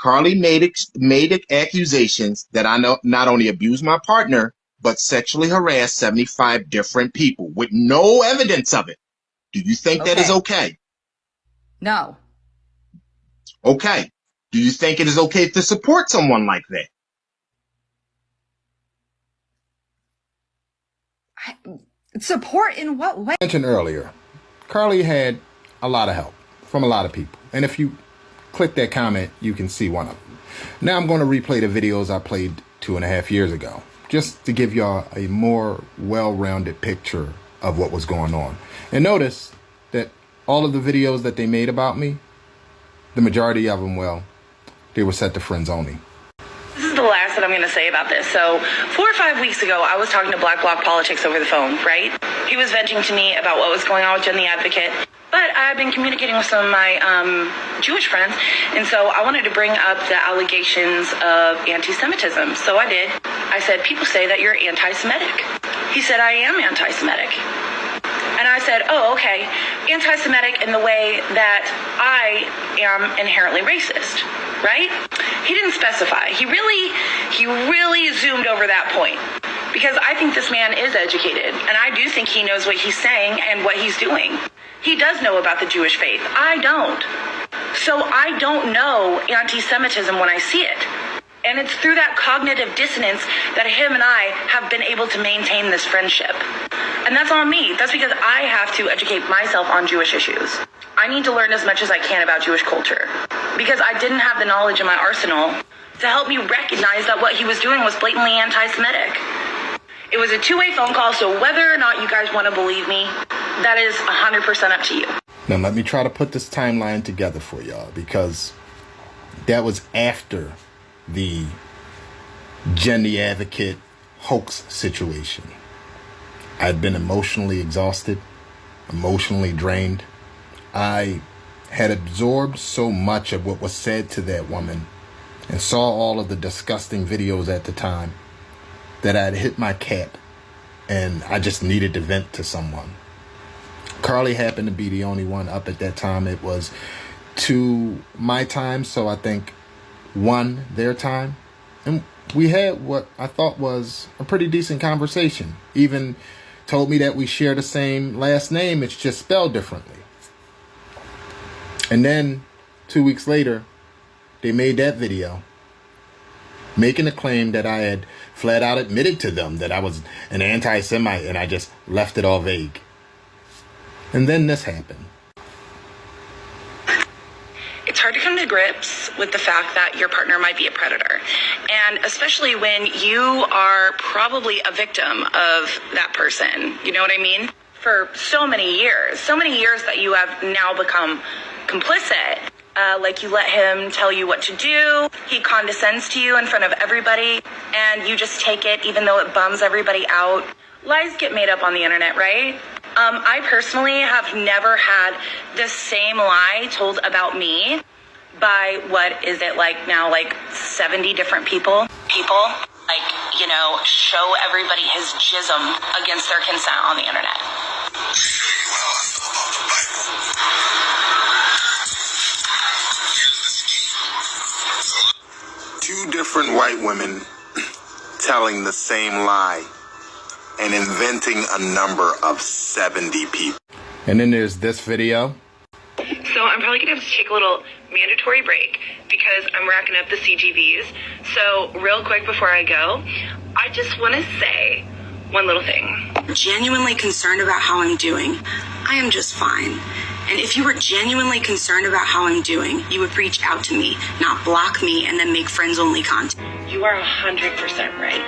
Carly made accusations that I know not only abused my partner, but sexually harassed 75 different people with no evidence of it. Do you think that is okay? No. Okay. Do you think it is okay to support someone like that? Support in what way? I mentioned earlier, Carly had a lot of help from a lot of people. And if you click that comment, you can see one of them. Now I'm going to replay the videos I played 2.5 years ago, just to give y'all a more well-rounded picture of what was going on. And notice that all of the videos that they made about me, the majority of them, well, they were set to friends only. This is the last that I'm going to say about this. So 4 or 5 weeks ago, I was talking to Black Bloc Politics over the phone, right? He was venting to me about what was going on with Jen the Advocate. But I've been communicating with some of my Jewish friends, and so I wanted to bring up the allegations of anti-Semitism. So I did. I said, people say that you're anti-Semitic. He said, I am anti-Semitic. And I said, oh, okay, anti-Semitic in the way that I am inherently racist, right? He didn't specify. He really zoomed over that point, because I think this man is educated, and I do think he knows what he's saying and what he's doing. He does know about the Jewish faith. I don't. So I don't know anti-Semitism when I see it. And it's through that cognitive dissonance that him and I have been able to maintain this friendship. And that's on me. That's because I have to educate myself on Jewish issues. I need to learn as much as I can about Jewish culture, because I didn't have the knowledge in my arsenal to help me recognize that what he was doing was blatantly anti-Semitic. It was a two-way phone call, so whether or not you guys want to believe me, that is 100% up to you. Now let me try to put this timeline together for y'all, because that was after the Jen the Advocate hoax situation. I'd been emotionally exhausted, emotionally drained. I had absorbed so much of what was said to that woman and saw all of the disgusting videos at the time that I'd hit my cap, and I just needed to vent to someone. Carly happened to be the only one up at that time. It was 2 my time, so I think 1 their time. And we had what I thought was a pretty decent conversation. Even told me that we share the same last name, it's just spelled differently. And then 2 weeks later, they made that video making a claim that I had flat out admitted to them that I was an anti-Semite, and I just left it all vague. And then this happened. It's hard to come to grips with the fact that your partner might be a predator. And especially when you are probably a victim of that person. You know what I mean? For so many years that you have now become complicit. Like you let him tell you what to do. He condescends to you in front of everybody, and you just take it even though it bums everybody out. Lies get made up on the internet, right? I personally have never had the same lie told about me by, what is it like now, like 70 different people? People, like, you know, show everybody his jism against their consent on the internet. Two different white women telling the same lie and inventing a number of 70 people. And then there's this video. So I'm probably going to have to take a little mandatory break because I'm racking up the CGVs. So real quick before I go, I just want to say one little thing. Genuinely concerned about how I'm doing. I am just fine. And if you were genuinely concerned about how I'm doing, you would reach out to me, not block me and then make friends-only content. You are 100% right.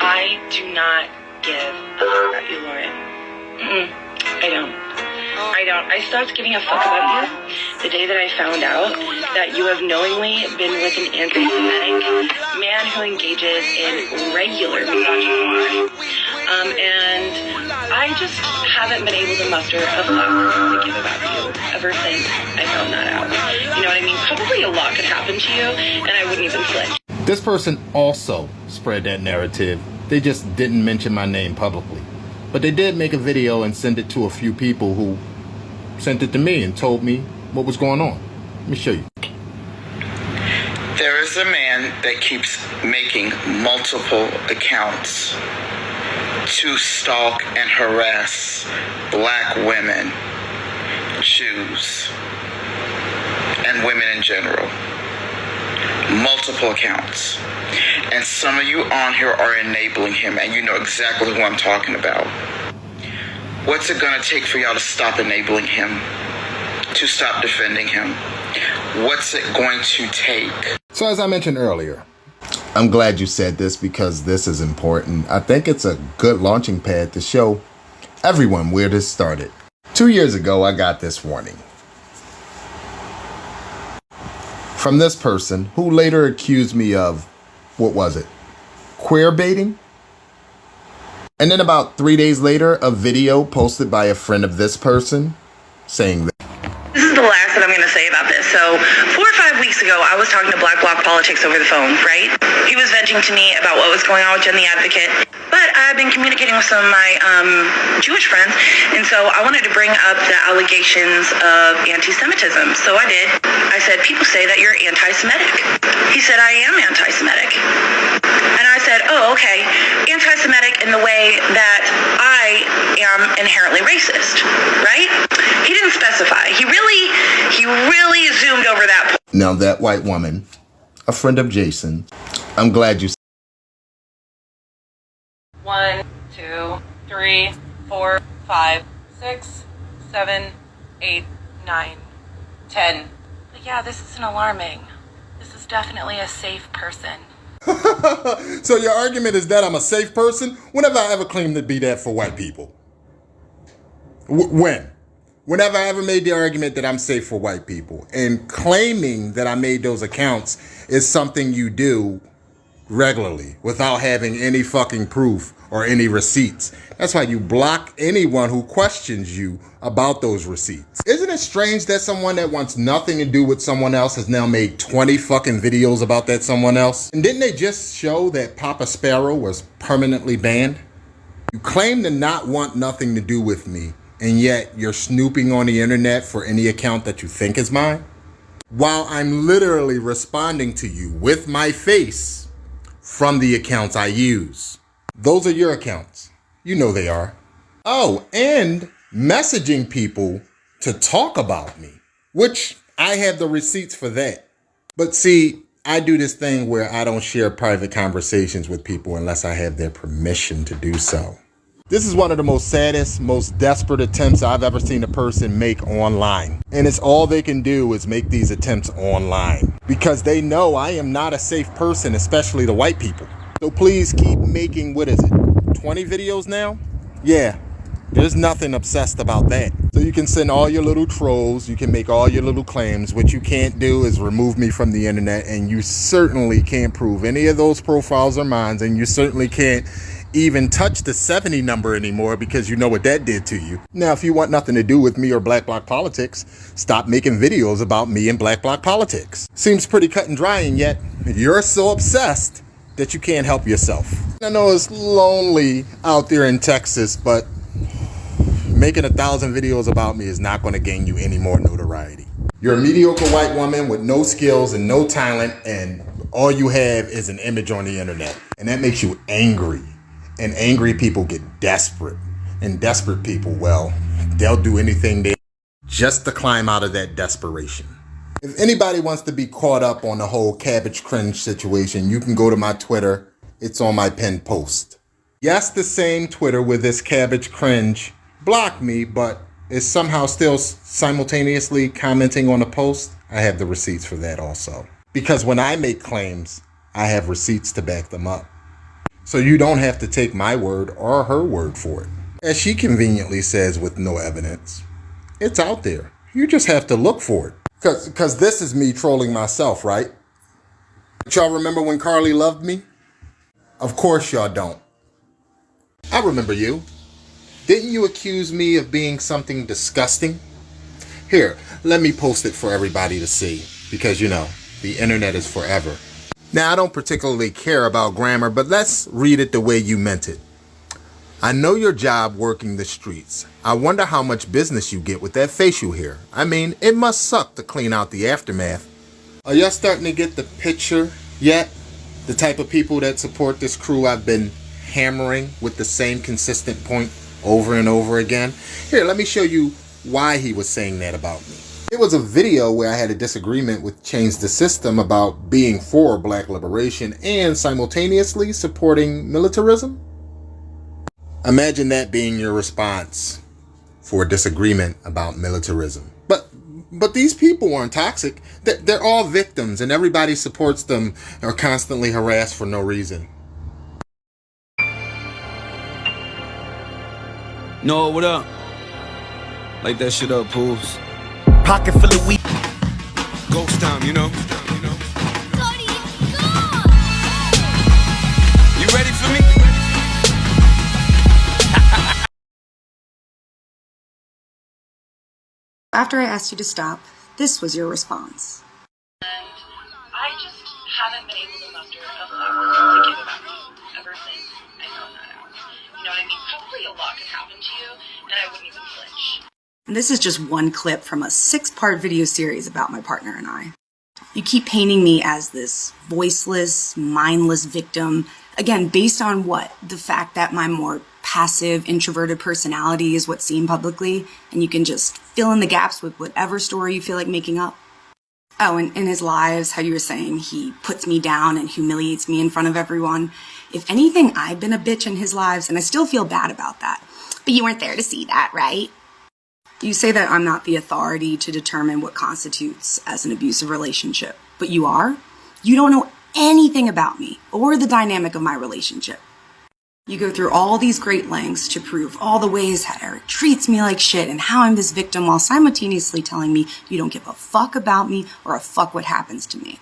I do not give a fuck about you, Lauren. I don't. I stopped giving a fuck about you the day that I found out that you have knowingly been with an anti-Semitic man who engages in regular misogyny. And I just haven't been able to muster a fuck to give about you ever since I found that out. You know what I mean? Probably a lot could happen to you, and I wouldn't even flinch. This person also spread that narrative. They just didn't mention my name publicly. But they did make a video and send it to a few people who sent it to me and told me what was going on. Let me show you. The There is a man that keeps making multiple accounts to stalk and harass black women, Jews, and women in general. Multiple accounts. And some of you on here are enabling him, and you know exactly who I'm talking about. What's it gonna take for y'all to stop enabling him? To stop defending him? What's it going to take? So as I mentioned earlier, I'm glad you said this because this is important. I think it's a good launching pad to show everyone where this started. 2 years ago, I got this warning from this person who later accused me of, what was it? Queer baiting? And then about 3 days later, a video posted by a friend of this person saying that. This is the last that I'm going to say about this. So 4 or 5 weeks ago, I was talking to Black Bloc Politics over the phone, right? He was venting to me about what was going on with Jen the Advocate. But I've been communicating with some of my Jewish friends, and so I wanted to bring up the allegations of anti-Semitism. So I did. I said, people say that you're anti-Semitic. He said, I am anti-Semitic. And I said, oh, okay, anti-Semitic in the way that I am inherently racist, right? He didn't specify. He really zoomed over that point. Now that white woman, a friend of Jason, I'm glad you. 1, 2, 3, 4, 5, 6, 7, 8, 9, 10. But yeah, this isn't alarming. This is definitely a safe person. So your argument is that I'm a safe person? When have I ever claimed to be that for white people? When? Whenever I ever made the argument that I'm safe for white people, and claiming that I made those accounts is something you do regularly without having any fucking proof or any receipts. That's why you block anyone who questions you about those receipts. Isn't it strange that someone that wants nothing to do with someone else has now made 20 fucking videos about that someone else? And didn't they just show that Papa Sparrow was permanently banned? You claim to not want nothing to do with me, and yet you're snooping on the internet for any account that you think is mine? While I'm literally responding to you with my face from the accounts I use. Those are your accounts. You know they are. Oh, and messaging people to talk about me, which I have the receipts for that. But see, I do this thing where I don't share private conversations with people unless I have their permission to do so. This is one of the most saddest, most desperate attempts I've ever seen a person make online. And it's all they can do is make these attempts online because they know I am not a safe person, especially the white people. So please keep making, 20 videos now? Yeah, there's nothing obsessed about that. So you can send all your little trolls, you can make all your little claims. What you can't do is remove me from the internet, and you certainly can't prove any of those profiles are mine, and you certainly can't even touch the 70 number anymore because you know what that did to you. Now, if you want nothing to do with me or Black Bloc Politics, stop making videos about me and Black Bloc Politics. Seems pretty cut and dry, and yet you're so obsessed that you can't help yourself. I know it's lonely out there in Texas, but making 1,000 videos about me is not going to gain you any more notoriety. You're a mediocre white woman with no skills and no talent, and all you have is an image on the internet. And that makes you angry. And angry people get desperate. And desperate people, well, they'll do anything they just to climb out of that desperation. If anybody wants to be caught up on the whole cabbage cringe situation, you can go to my Twitter. It's on my pinned post. Yes, the same Twitter where this cabbage cringe blocked me, but is somehow still simultaneously commenting on a post. I have the receipts for that also. Because when I make claims, I have receipts to back them up. So you don't have to take my word or her word for it. As she conveniently says with no evidence. It's out there. You just have to look for it. Because this is me trolling myself, right? Y'all remember when Carly loved me? Of course y'all don't. I remember you. Didn't you accuse me of being something disgusting? Here, let me post it for everybody to see. Because, you know, the internet is forever. Now, I don't particularly care about grammar, but let's read it the way you meant it. I know your job working the streets. I wonder how much business you get with that facial hair. I mean, it must suck to clean out the aftermath Are y'all starting to get the picture yet? The type of people that support this crew I've been hammering with the same consistent point over and over again. Here, let me show you why he was saying that about me. It was a video where I had a disagreement with Change the System about being for black liberation and simultaneously supporting militarism. Imagine that being your response for a disagreement about militarism. But these people aren't toxic. They're all victims, and everybody supports them or constantly harassed for no reason. No, what up? Light that shit up, Pools. Pocket full of weed. Ghost time, you know? You ready for me? After I asked you to stop, this was your response. And I just haven't been able to muster enough love to give about you ever since I found that out. You know what I mean? Probably a lot could happen to you, and I wouldn't even flinch. And this is just one clip from a 6-part video series about my partner and I. You keep painting me as this voiceless, mindless victim. Again, based on what? The fact that my more passive, introverted personality is what's seen publicly, and you can just fill in the gaps with whatever story you feel like making up. Oh, and in his lives, how you were saying, he puts me down and humiliates me in front of everyone. If anything, I've been a bitch in his lives, and I still feel bad about that. But you weren't there to see that, right? You say that I'm not the authority to determine what constitutes as an abusive relationship, but you are? You don't know anything about me or the dynamic of my relationship. You go through all these great lengths to prove all the ways that Eric treats me like shit and how I'm this victim while simultaneously telling me you don't give a fuck about me or a fuck what happens to me.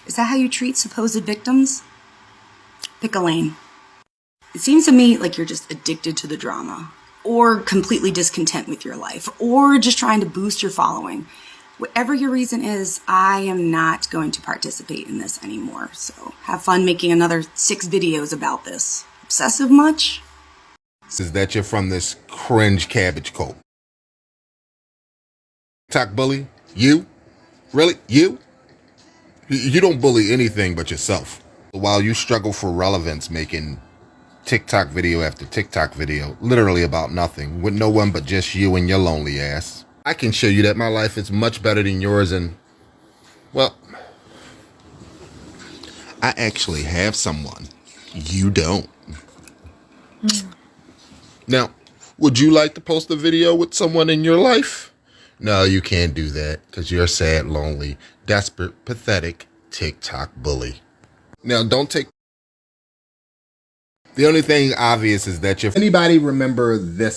Is that how you treat supposed victims? Pick a lane. It seems to me like you're just addicted to the drama, or completely discontent with your life, or just trying to boost your following. Whatever your reason is, I am not going to participate in this anymore. So have fun making another 6 videos about this. Obsessive much? Is that you're from this cringe cabbage cult. TikTok bully? You? Really? You? You don't bully anything but yourself. While you struggle for relevance making TikTok video after TikTok video, literally about nothing, with no one but just you and your lonely ass, I can show you that my life is much better than yours, and, well, I actually have someone. You don't. Now, would you like to post a video with someone in your life? No, you can't do that because you're a sad, lonely, desperate, pathetic TikTok bully. Now, don't take... The only thing obvious is that if anybody remember this